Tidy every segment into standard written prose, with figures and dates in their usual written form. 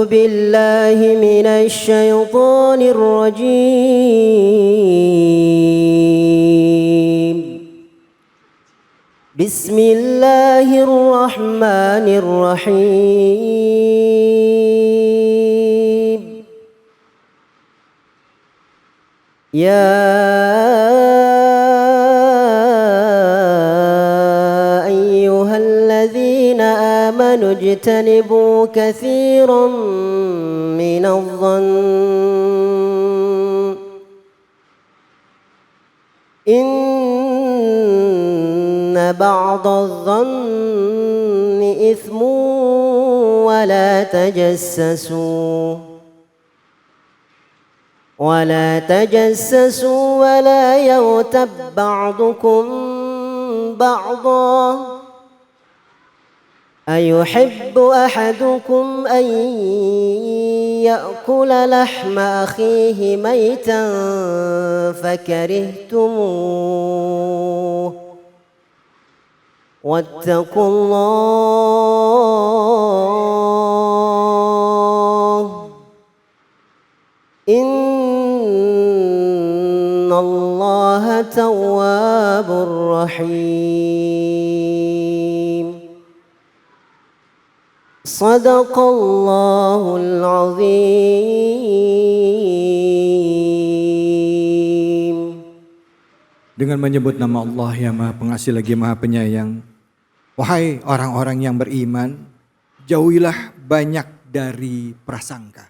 بالله من الشيطان الرجيم بسم الله الرحمن الرحيم يا أيها الذين آمنوا اجتنبوا كثيرا من الظن إن بعض الظن إثم ولا تجسسوا ولا يغتب بعضكم بعضا أيحب أحدكم أن يأكل لحم أخيه ميتا فكرهتموه واتقوا الله إن الله تواب رحيم صدق الله العظيم. Dengan menyebut nama Allah yang Maha Pengasih lagi Maha Penyayang. Wahai orang-orang yang beriman, jauhilah banyak dari prasangka.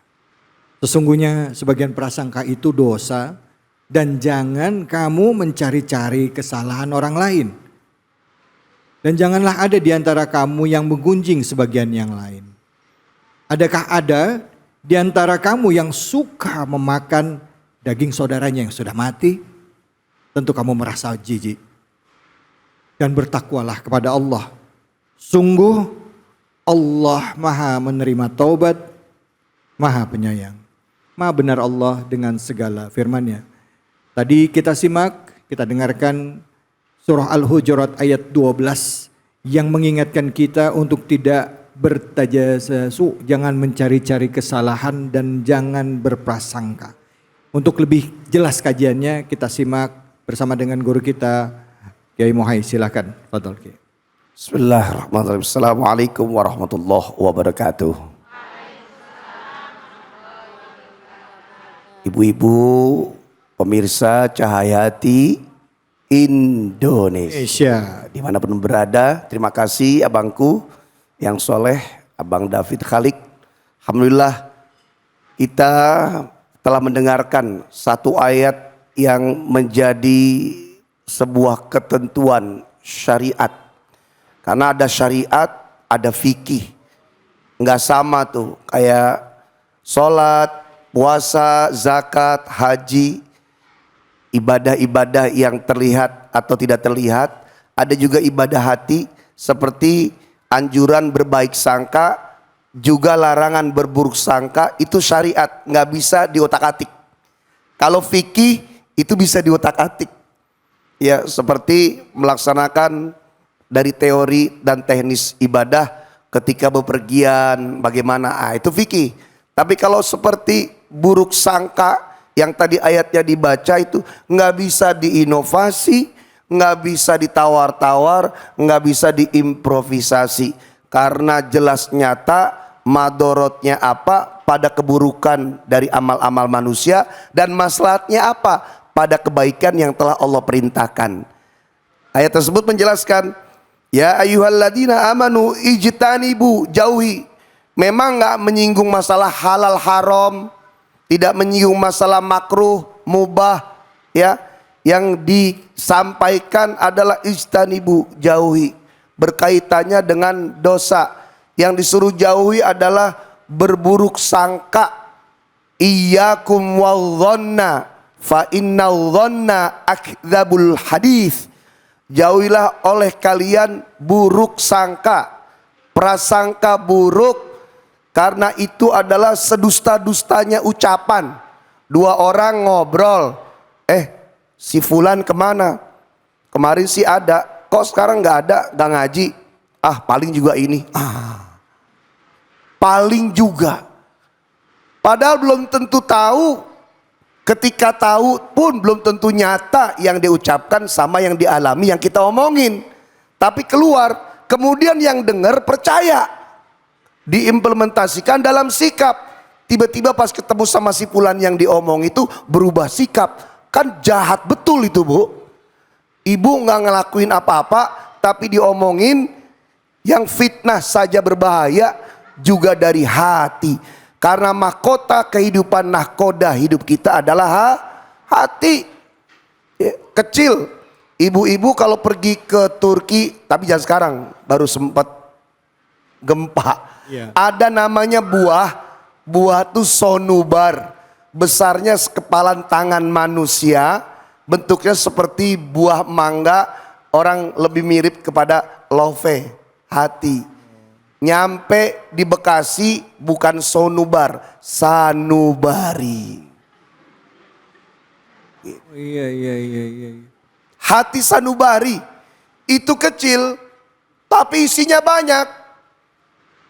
Sesungguhnya sebagian prasangka itu dosa, dan jangan kamu mencari-cari kesalahan orang lain. Dan janganlah ada di antara kamu yang menggunjing sebagian yang lain. Adakah ada di antara kamu yang suka memakan daging saudaranya yang sudah mati? Tentu kamu merasa jijik. Dan bertakwalah kepada Allah. Sungguh Allah Maha menerima taubat, Maha penyayang. Maha benar Allah dengan segala firman-Nya. Tadi kita simak, kita dengarkan surah Al-Hujurat ayat 12 yang mengingatkan kita untuk tidak bertajassus, jangan mencari-cari kesalahan dan jangan berprasangka. Untuk lebih jelas kajiannya kita simak bersama dengan guru kita Kiai Mohai, silakan. Fadhol Kiai. Bismillahirrahmanirrahim. Assalamualaikum warahmatullahi wabarakatuh. Ibu-ibu pemirsa Cahayati Indonesia dimanapun berada, terima kasih abangku yang soleh, Abang David Khalik. Alhamdulillah kita telah mendengarkan satu ayat yang menjadi sebuah ketentuan syariat. Karena ada syariat, ada fikih. Enggak sama tuh kayak sholat, puasa, zakat, haji. Ibadah-ibadah yang terlihat atau tidak terlihat. Ada juga ibadah hati seperti anjuran berbaik sangka, juga larangan berburuk sangka. Itu syariat, nggak bisa diotak-atik. Kalau fikih itu bisa diotak-atik. Ya, seperti melaksanakan dari teori dan teknis ibadah ketika bepergian bagaimana, itu fikih. Tapi kalau seperti buruk sangka yang tadi ayatnya dibaca itu nggak bisa diinovasi, nggak bisa ditawar-tawar, nggak bisa diimprovisasi. Karena jelas nyata madorotnya apa pada keburukan dari amal-amal manusia dan maslahatnya apa pada kebaikan yang telah Allah perintahkan. Ayat tersebut menjelaskan, ya ayyuhalladzina amanu ijtanibu, jauhi. Memang nggak menyinggung masalah halal haram, tidak menyinggung masalah makruh, mubah, ya. Yang disampaikan adalah ijtanibu, jauhi. Berkaitannya dengan dosa. Yang disuruh jauhi adalah berburuk sangka. Iyyakum wadh-dhanna fa innal dhanna akdzabul hadits. Jauhilah oleh kalian buruk sangka, prasangka buruk. Karena itu adalah sedusta-dustanya ucapan. Dua orang ngobrol, si fulan kemana? Kemarin sih ada, kok sekarang nggak ada, nggak ngaji. Paling juga ini. Paling juga. Padahal belum tentu tahu, ketika tahu pun belum tentu nyata yang diucapkan sama yang dialami yang kita omongin. Tapi keluar, kemudian yang dengar percaya, diimplementasikan dalam sikap. Tiba-tiba pas ketemu sama si fulan yang diomong itu berubah sikap. Kan jahat betul itu, Bu. Ibu nggak ngelakuin apa-apa tapi diomongin, yang fitnah saja berbahaya, juga dari hati. Karena mahkota kehidupan, nahkoda hidup kita adalah hati. Kecil, ibu-ibu kalau pergi ke Turki, tapi jangan sekarang, baru sempat gempa. Ada namanya buah tuh sonubar, besarnya sekepalan tangan manusia, bentuknya seperti buah mangga, orang lebih mirip kepada love, hati. Nyampe di Bekasi bukan sonubar, sanubari. Iya. Hati sanubari itu kecil tapi isinya banyak.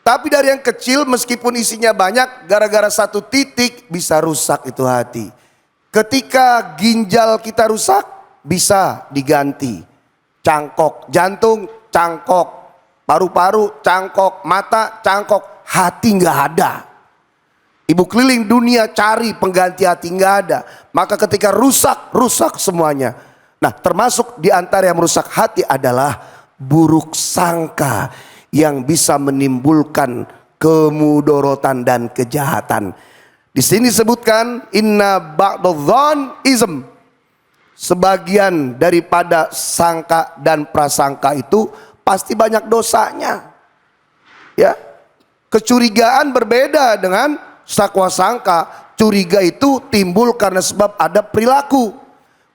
Tapi dari yang kecil meskipun isinya banyak, gara-gara satu titik bisa rusak itu hati. Ketika ginjal kita rusak bisa diganti. Cangkok, jantung cangkok, paru-paru cangkok, mata cangkok, hati nggak ada. Ibu keliling dunia cari pengganti hati, nggak ada. Maka ketika rusak semuanya. Nah, termasuk di antara yang merusak hati adalah buruk sangka yang bisa menimbulkan kemudorotan dan kejahatan. Di sini disebutkan inna ba'dadh-dhon ism. Sebagian daripada sangka dan prasangka itu pasti banyak dosanya. Ya. Kecurigaan berbeda dengan sakwa sangka. Curiga itu timbul karena sebab ada perilaku.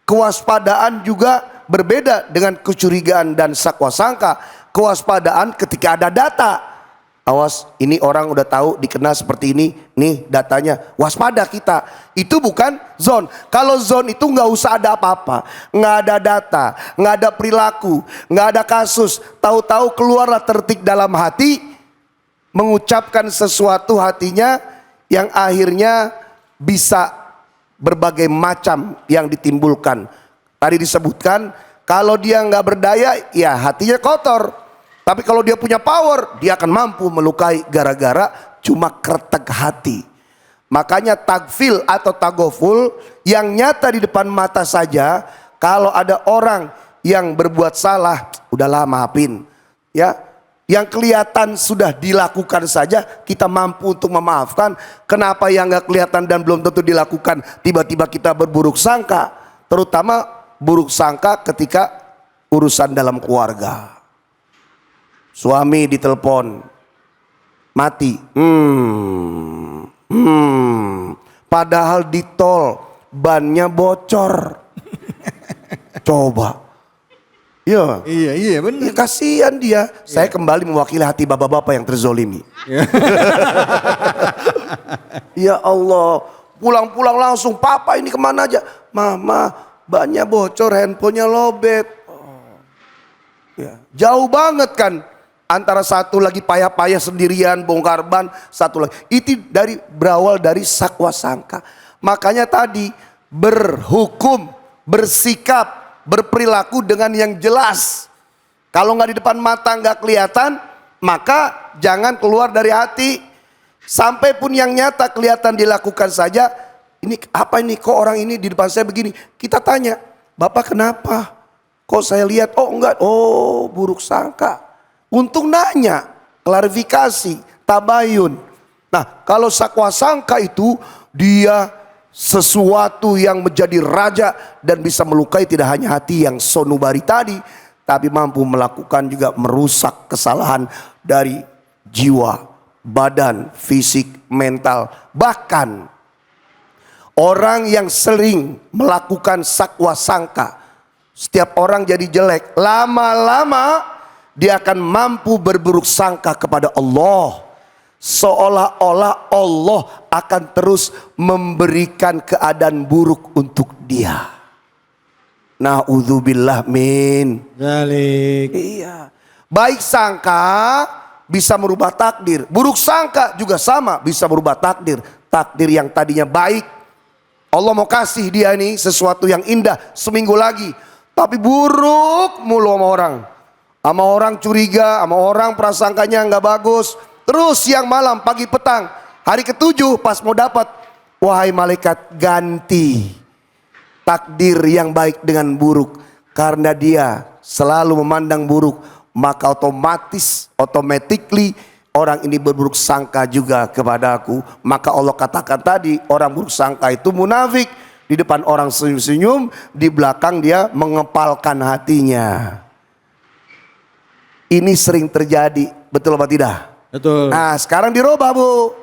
Kewaspadaan juga berbeda dengan kecurigaan dan sakwa sangka. Kewaspadaan ketika ada data. Awas, ini orang udah tahu dikenal seperti ini, nih datanya, waspada kita. Itu bukan zon. Kalau zon itu nggak usah ada apa-apa, nggak ada data, nggak ada perilaku, nggak ada kasus. Tahu-tahu keluarlah tertik dalam hati, mengucapkan sesuatu hatinya yang akhirnya bisa berbagai macam yang ditimbulkan. Tadi disebutkan kalau dia nggak berdaya, ya hatinya kotor. Tapi kalau dia punya power, dia akan mampu melukai gara-gara cuma kretek hati. Makanya tagfil atau tagoful yang nyata di depan mata saja, kalau ada orang yang berbuat salah, udahlah maafin. Ya, yang kelihatan sudah dilakukan saja kita mampu untuk memaafkan. Kenapa yang nggak kelihatan dan belum tentu dilakukan tiba-tiba kita berburuk sangka? Terutama buruk sangka ketika urusan dalam keluarga. Suami ditelepon mati, padahal di tol bannya bocor. Coba, ya, iya benar. ya, kasihan dia. Saya kembali mewakili hati bapak-bapak yang terzolimi. Ya Allah, pulang-pulang langsung, papa ini kemana aja? Mama, bannya bocor, handphonenya lobet. Ya, jauh banget kan. Antara satu lagi payah-payah sendirian bongkar ban, satu lagi itu berawal dari sakwa sangka. Makanya tadi berhukum, bersikap, berperilaku dengan yang jelas. Kalau nggak di depan mata nggak kelihatan, maka jangan keluar dari hati. Sampai pun yang nyata kelihatan dilakukan saja. Ini apa ini? Kok orang ini di depan saya begini? Kita tanya, Bapak kenapa? Kok saya lihat? Oh enggak, oh buruk sangka. Untung nanya, klarifikasi, tabayun. Nah, kalau sakwa sangka itu dia sesuatu yang menjadi raja dan bisa melukai tidak hanya hati yang sonubari tadi, tapi mampu melakukan juga merusak kesalahan dari jiwa, badan, fisik, mental. Bahkan orang yang sering melakukan sakwa sangka, setiap orang jadi jelek, lama-lama dia akan mampu berburuk sangka kepada Allah. Seolah-olah Allah akan terus memberikan keadaan buruk untuk dia. Na'udzubillah min dzalik. Iya. Baik sangka bisa merubah takdir. Buruk sangka juga sama bisa merubah takdir. takdir yang tadinya baik. Allah mau kasih dia nih sesuatu yang indah seminggu lagi. Tapi buruk mulu sama orang. Sama orang curiga, sama orang prasangkanya nggak bagus. Terus siang malam, pagi petang, hari ketujuh pas mau dapat, wahai malaikat, ganti takdir yang baik dengan buruk. Karena dia selalu memandang buruk, maka automatically orang ini berburuk sangka juga kepada aku. Maka Allah katakan tadi, orang buruk sangka itu munafik. Di depan orang senyum-senyum, di belakang dia mengepalkan hatinya. Ini sering terjadi, betul apa tidak? Betul. Nah sekarang dirubah Bu.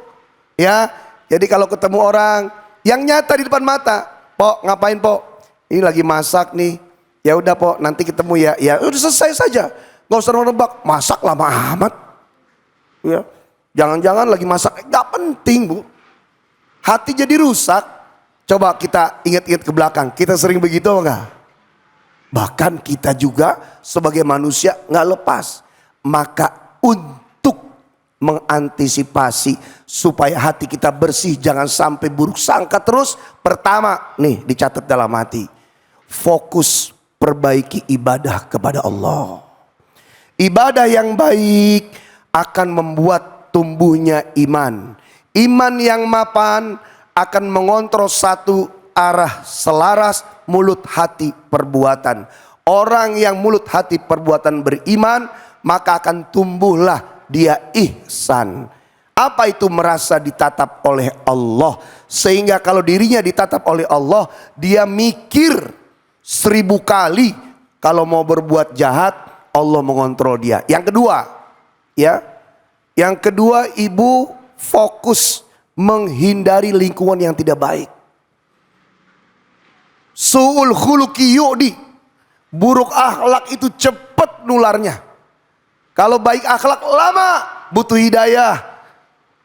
Ya, jadi kalau ketemu orang yang nyata di depan mata, Pok ngapain Pok? Ini lagi masak nih. Ya udah Pok, nanti ketemu ya. Ya udah selesai saja. Gak usah nebak, masak lama amat. Ya, jangan-jangan lagi masak, gak penting Bu. Hati jadi rusak. Coba kita ingat-ingat ke belakang, kita sering begitu enggak? Bahkan kita juga sebagai manusia gak lepas. Maka untuk mengantisipasi supaya hati kita bersih, jangan sampai buruk sangka terus. Pertama nih dicatat dalam hati, fokus perbaiki ibadah kepada Allah. Ibadah yang baik akan membuat tumbuhnya iman. Iman yang mapan akan mengontrol satu arah selaras mulut hati perbuatan. Orang yang mulut hati perbuatan beriman, maka akan tumbuhlah dia ihsan. Apa itu merasa ditatap oleh Allah? Sehingga kalau dirinya ditatap oleh Allah, dia mikir 1000 kali kalau mau berbuat jahat, Allah mengontrol dia. Yang kedua, ya. Yang kedua, ibu fokus menghindari lingkungan yang tidak baik. Su'ul khuluqi yu'di. Buruk akhlak itu cepat nularnya. Kalau baik akhlak lama, butuh hidayah.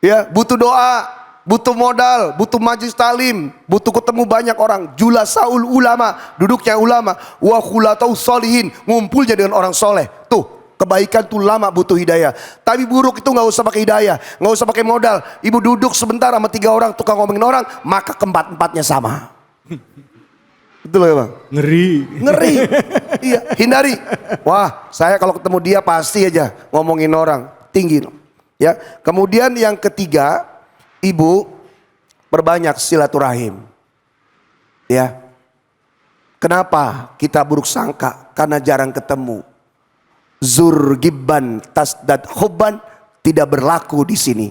Ya, butuh doa, butuh modal, butuh majlis talim, butuh ketemu banyak orang. Julasaul ulama, duduknya ulama. Wa khulatau solihin, ngumpulnya dengan orang soleh. Tuh, kebaikan tuh lama butuh hidayah. Tapi buruk itu gak usah pakai hidayah, gak usah pakai modal. Ibu duduk sebentar sama 3 orang, tukang ngomongin orang, maka keempat-empatnya sama. Betul ya Bang? Ngeri. Iya, hindari. Wah, saya kalau ketemu dia pasti aja ngomongin orang, tinggi. Ya, kemudian yang ketiga, ibu perbanyak silaturahim. Ya. Kenapa kita buruk sangka? Karena jarang ketemu. Zur gibban tasdad hubban tidak berlaku di sini.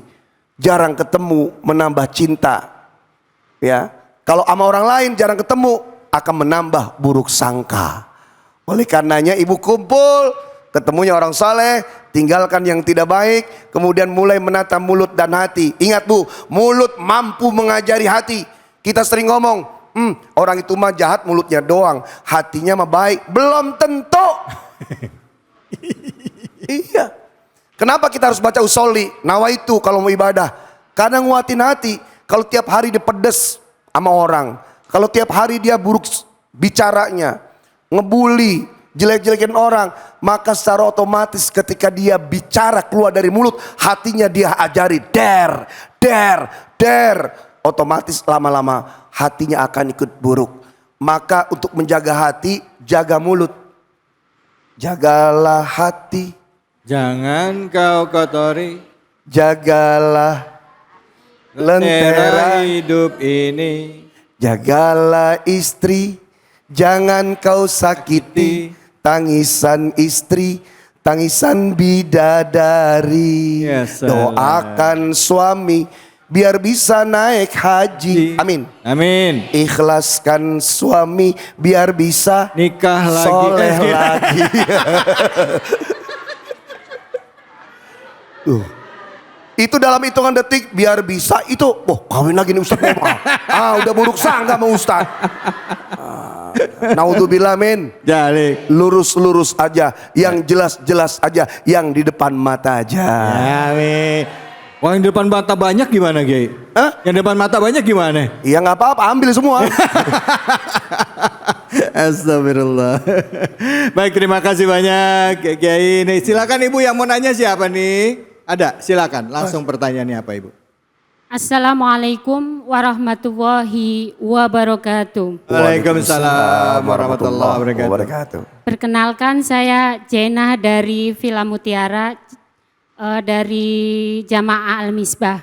Jarang ketemu menambah cinta. Ya. Kalau sama orang lain jarang ketemu akan menambah buruk sangka. Oleh karenanya ibu kumpul, ketemunya orang saleh, tinggalkan yang tidak baik, kemudian mulai menata mulut dan hati. Ingat Bu, mulut mampu mengajari hati. Kita sering ngomong, orang itu mah jahat mulutnya doang, hatinya mah baik. Belum tentu. Iya. Kenapa kita harus baca usolli? Nawaitu kalau mau ibadah. Karena nguatin hati. Kalau tiap hari dia pedes sama orang, kalau tiap hari dia buruk bicaranya, ngebully, jelek-jelekin orang, maka secara otomatis ketika dia bicara keluar dari mulut, hatinya dia ajari der. Otomatis lama-lama hatinya akan ikut buruk. Maka untuk menjaga hati, jaga mulut. Jagalah hati, Jangan kau kotori jagalah lentera hidup ini. Jagalah istri, jangan kau sakiti. Tangisan istri, tangisan bidadari. Ya salam. Doakan suami biar bisa naik haji. Amin. Amin. Ikhlaskan suami biar bisa Nikah lagi. soleh lagi. Itu dalam hitungan detik biar bisa itu. Kawin lagi nih Ustaz. Udah buruk sangka sama Ustaz. Naudzubillah min. Jalik. Lurus-lurus aja, yang jelas-jelas aja, yang di depan mata aja. Amin. Wah, yang di depan mata banyak gimana Kiai? Yang di depan mata banyak gimana? Ya nggak apa-apa, ambil semua. Astagfirullah. Baik, terima kasih banyak Kiai. Nih, silakan Ibu yang mau nanya siapa nih? Ada, silakan. Langsung pertanyaannya apa Ibu? Assalamualaikum warahmatullahi wabarakatuh. Waalaikumsalam warahmatullahi wabarakatuh. Perkenalkan, saya Jenah dari Villa Mutiara dari Jamaah Al-Misbah.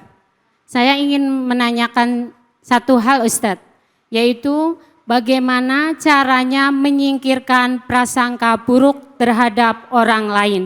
Saya ingin menanyakan satu hal Ustadz, yaitu bagaimana caranya menyingkirkan prasangka buruk terhadap orang lain.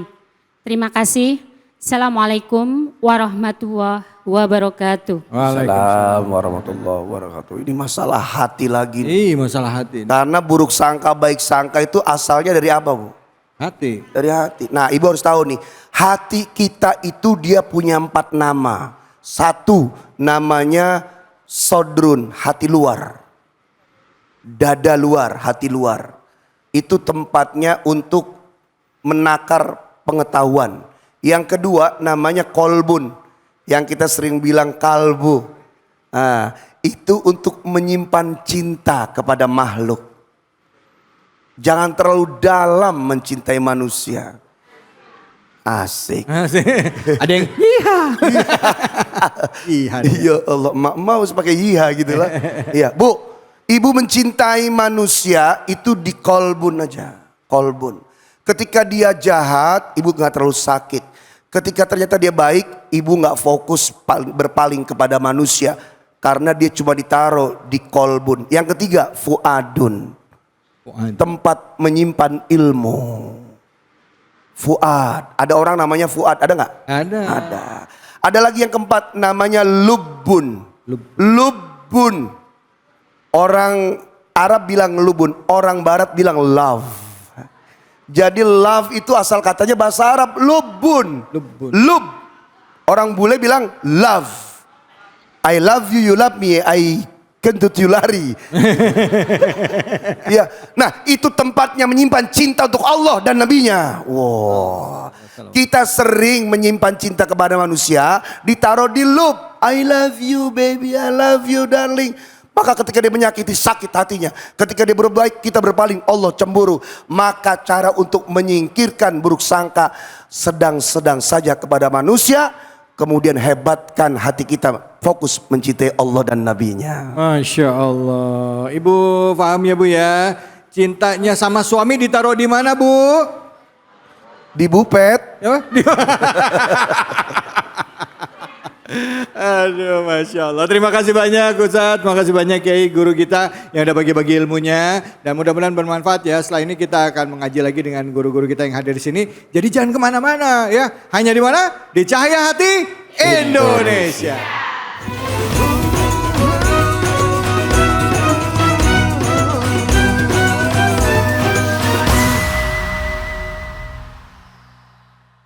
Terima kasih. Assalamualaikum warahmatullahi wabarakatuh. Waalaikumsalam warahmatullahi wabarakatuh. Ini masalah hati lagi nih. Masalah hati. Karena buruk sangka baik sangka itu asalnya dari apa, Bu? Hati. Dari hati. Nah, Ibu harus tahu nih, hati kita itu dia punya 4 nama. 1 namanya sodrun, hati luar. Dada luar, hati luar. Itu tempatnya untuk menakar pengetahuan. Yang kedua namanya kolbun, yang kita sering bilang kalbu. Nah, itu untuk menyimpan cinta kepada makhluk. Jangan terlalu dalam mencintai manusia. Asik. Ada yang iya. Iya. Ya Allah, mau pakai iya gitu lah. Iya, Bu, Ibu mencintai manusia itu di kolbun aja. Kolbun. Ketika dia jahat, Ibu gak terlalu sakit. Ketika ternyata dia baik, Ibu gak fokus berpaling kepada manusia. Karena dia cuma ditaruh di kolbun. Yang ketiga, fuadun. Tempat menyimpan ilmu. Fuad. Ada orang namanya Fuad, ada gak? Ada. Ada. Ada lagi yang keempat namanya lubbun. Lubbun. Orang Arab bilang lubun, orang Barat bilang love. Jadi love itu asal katanya bahasa Arab lubun. Lub. Orang bule bilang love. I love you, you love me, I kentut you lari. Ya, nah itu tempatnya menyimpan cinta untuk Allah dan Nabi-Nya. Wow. Kita sering menyimpan cinta kepada manusia, ditaruh di lub. I love you baby, I love you darling. Maka ketika dia menyakiti, sakit hatinya. Ketika dia berbuat baik, kita berpaling, Allah cemburu. Maka cara untuk menyingkirkan buruk sangka sedang-sedang saja kepada manusia. Kemudian hebatkan hati kita, fokus mencintai Allah dan Nabi-Nya. Masya Allah. Ibu paham ya Bu ya? Cintanya sama suami ditaruh di mana Bu? Di bupet. Aduh, Masya Allah. Terima kasih banyak Ustadz, terima kasih banyak Kiai guru kita yang udah bagi-bagi ilmunya. Dan mudah-mudahan bermanfaat ya. Setelah ini kita akan mengaji lagi dengan guru-guru kita yang hadir di sini. Jadi jangan kemana-mana ya. Hanya di mana? Di Cahaya Hati Indonesia.